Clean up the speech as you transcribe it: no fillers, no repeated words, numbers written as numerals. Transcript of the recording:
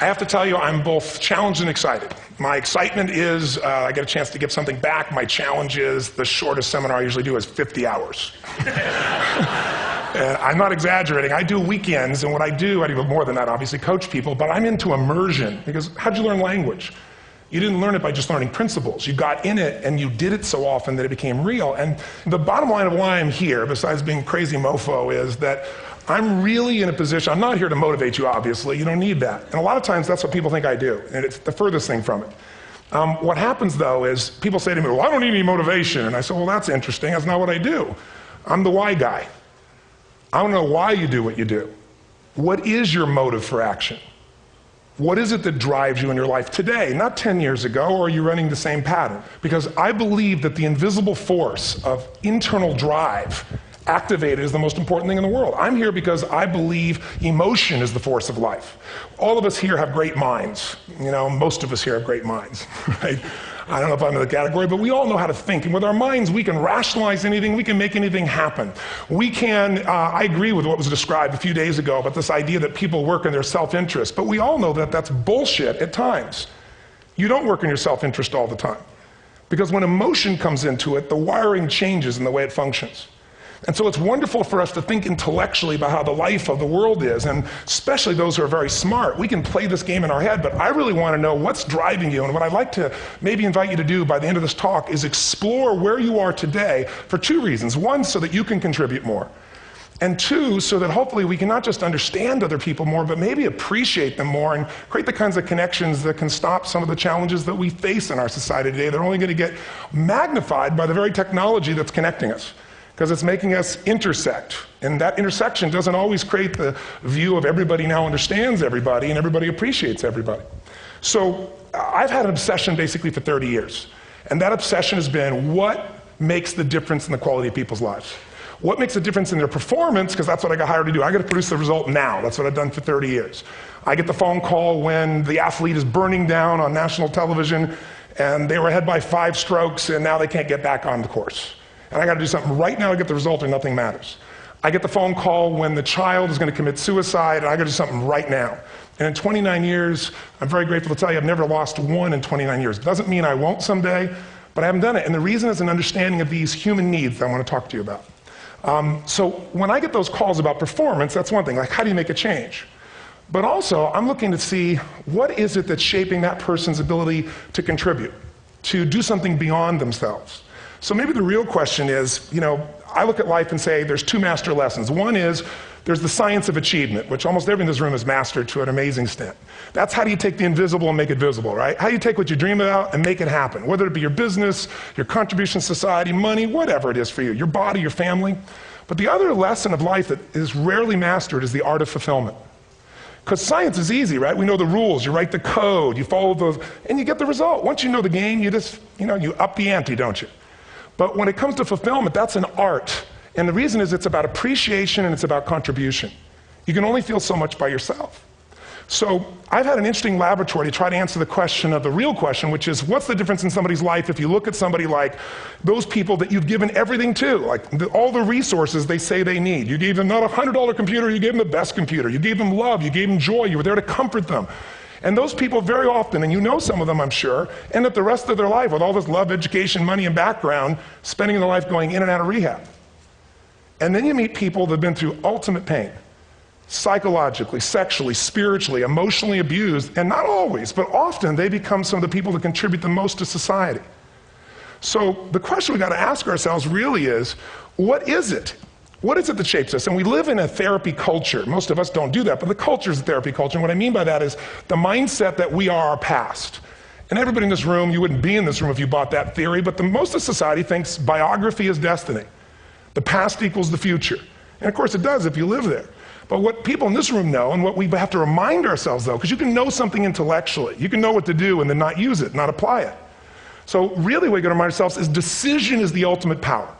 I have to tell you, I'm both challenged and excited. My excitement is I get a chance to give something back. My challenge is the shortest seminar I usually do is 50 hours. And I'm not exaggerating. I do weekends, and what I do more than that, obviously, coach people, but I'm into immersion. Because how'd you learn language? You didn't learn it by just learning principles. You got in it, and you did it so often that it became real. And the bottom line of why I'm here, besides being crazy mofo, is that I'm really in a position, I'm not here to motivate you, obviously. You don't need that. And a lot of times, that's what people think I do, and it's the furthest thing from it. What happens, though, is people say to me, well, I don't need any motivation. And I say, well, that's interesting. That's not what I do. I'm the why guy. I want to know why you do what you do. What is your motive for action? What is it that drives you in your life today, not 10 years ago, or are you running the same pattern? Because I believe that the invisible force of internal drive activated is the most important thing in the world. I'm here because I believe emotion is the force of life. All of us here have great minds. You know, most of us here have great minds, right? I don't know if I'm in the category, but we all know how to think. And with our minds, we can rationalize anything. We can make anything happen. We can, I agree with what was described a few days ago about this idea that people work in their self-interest. But we all know that that's bullshit at times. You don't work in your self-interest all the time. Because when emotion comes into it, the wiring changes in the way it functions. And so it's wonderful for us to think intellectually about how the life of the world is, and especially those who are very smart. We can play this game in our head, but I really want to know what's driving you. And what I'd like to maybe invite you to do by the end of this talk is explore where you are today for two reasons. One, so that you can contribute more. And two, so that hopefully we can not just understand other people more, but maybe appreciate them more and create the kinds of connections that can stop some of the challenges that we face in our society today. They're only going to get magnified by the very technology that's connecting us, because it's making us intersect. And that intersection doesn't always create the view of everybody now understands everybody and everybody appreciates everybody. So I've had an obsession basically for 30 years. And that obsession has been what makes the difference in the quality of people's lives? What makes a difference in their performance? Because that's what I got hired to do. I got to produce the result now. That's what I've done for 30 years. I get the phone call when the athlete is burning down on national television and they were ahead by 5 strokes and now they can't get back on the course. And I got to do something right now to get the result or nothing matters. I get the phone call when the child is going to commit suicide, and I got to do something right now. And in 29 years, I'm very grateful to tell you I've never lost one in 29 years. It doesn't mean I won't someday, but I haven't done it. And the reason is an understanding of these human needs that I want to talk to you about. So when I get those calls about performance, that's one thing, like how do you make a change? But also, I'm looking to see what is it that's shaping that person's ability to contribute, to do something beyond themselves. So maybe the real question is, you know, I look at life and say there's 2 master lessons. One is there's the science of achievement, which almost everyone in this room has mastered to an amazing extent. That's how do you take the invisible and make it visible, right? How do you take what you dream about and make it happen, whether it be your business, your contribution to society, money, whatever it is for you, your body, your family. But the other lesson of life that is rarely mastered is the art of fulfillment. Because science is easy, right? We know the rules, you write the code, you follow those, and you get the result. Once you know the game, you just, you know, you up the ante, don't you? But when it comes to fulfillment, that's an art. And the reason is it's about appreciation and it's about contribution. You can only feel so much by yourself. So I've had an interesting laboratory to try to answer the question of the real question, which is what's the difference in somebody's life if you look at somebody like those people that you've given everything to, like all the resources they say they need. You gave them not a $100 computer, you gave them the best computer. You gave them love, you gave them joy, you were there to comfort them. And those people very often, and you know some of them I'm sure, end up the rest of their life with all this love, education, money, and background, spending their life going in and out of rehab. And then you meet people that have been through ultimate pain, psychologically, sexually, spiritually, emotionally abused, and not always, but often they become some of the people that contribute the most to society. So the question we got to ask ourselves really is, what is it? What is it that shapes us? And we live in a therapy culture. Most of us don't do that, but the culture is a therapy culture. And what I mean by that is the mindset that we are our past. And everybody in this room, you wouldn't be in this room if you bought that theory, but most of society thinks biography is destiny. The past equals the future. And of course it does if you live there. But what people in this room know, and what we have to remind ourselves though, because you can know something intellectually, you can know what to do and then not use it, not apply it. So really what we got to remind ourselves is decision is the ultimate power.